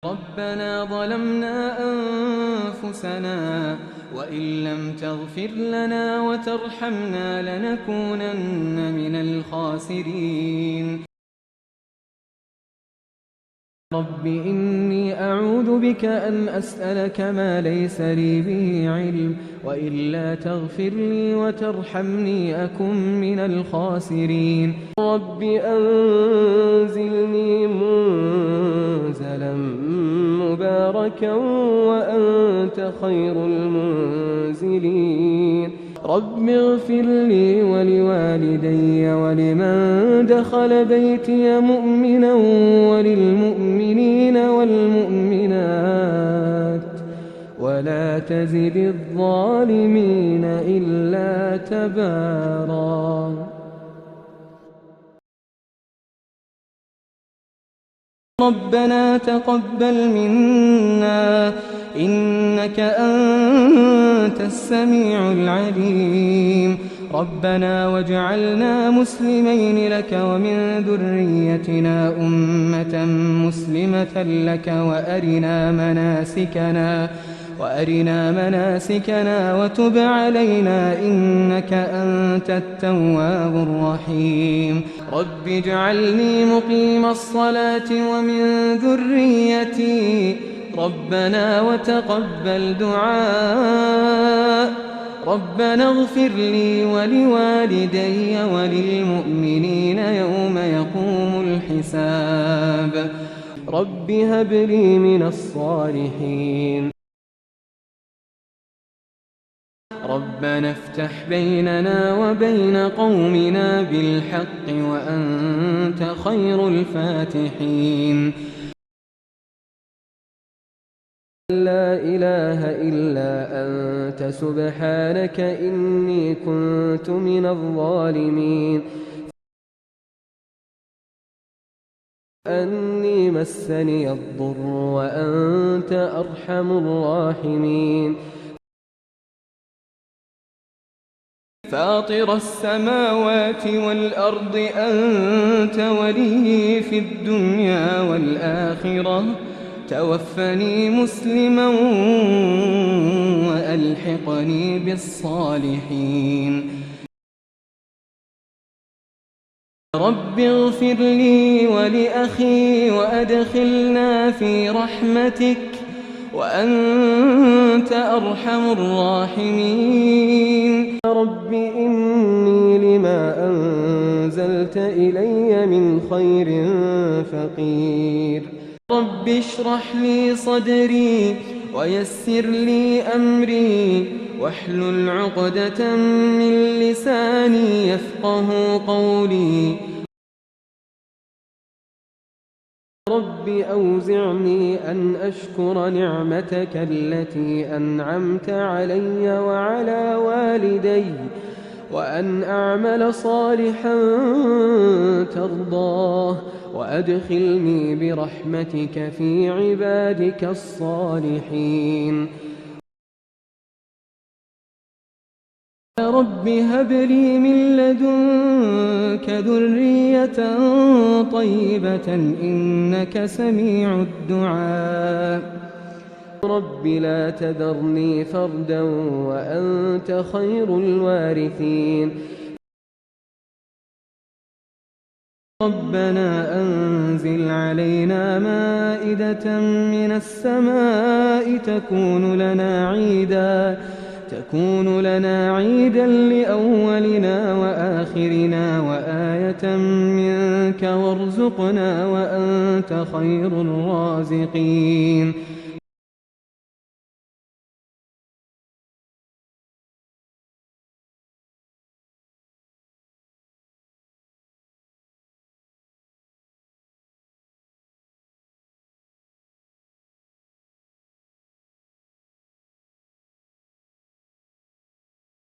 ربنا ظلمنا أنفسنا وإن لم تغفر لنا وترحمنا لنكونن من الخاسرين. رب إني أعوذ بك أن أسألك ما ليس لي به علم وإلا تغفر لي وترحمني أكن من الخاسرين. رب أنزلني منزلا مباركا وأنت خير المنزلين. رب اغفر لي ولوالدي ولمن دخل بيتي مؤمنا وللمؤمنين والمؤمنات ولا تزد الظالمين إلا تبارا. ربنا تقبل منا إنك أنت السميع العليم. ربنا واجعلنا مسلمين لك ومن ذريتنا أمة مسلمة لك وأرنا مناسكنا وتب علينا إنك أنت التواب الرحيم. رب اجعلني مقيم الصلاة ومن ذريتي ربنا وتقبل دعاء. ربنا اغفر لي ولوالدي وللمؤمنين يوم يقوم الحساب. رب هب لي من الصالحين. ربنا افتح بيننا وبين قومنا بالحق وأنت خير الفاتحين. لا إله إلا أنت سبحانك إني كنت من الظالمين. أني مسني الضر وأنت أرحم الراحمين. فاطر السماوات والأرض أنت ولي في الدنيا والآخرة توفني مسلما وألحقني بالصالحين. رب اغفر لي ولأخي وأدخلنا في رحمتك وأنت أرحم الراحمين. رب إني لما أنزلت إلي من خير فقير. رب اشرح لي صدري ويسر لي أمري واحلل عقدة من لساني يفقه قولي. رب أوزعني أن أشكر نعمتك التي أنعمت علي وعلى والدي وأن أعمل صالحا ترضاه وأدخلني برحمتك في عبادك الصالحين. رب هب لي من لدنك ذرية طيبة إنك سميع الدعاء. رب لا تذرني فردا وأنت خير الوارثين. ربنا أنزل علينا مائدة من السماء تكون لنا عيدا لأولنا وآخرنا وآية منك وارزقنا وأنت خير الرازقين.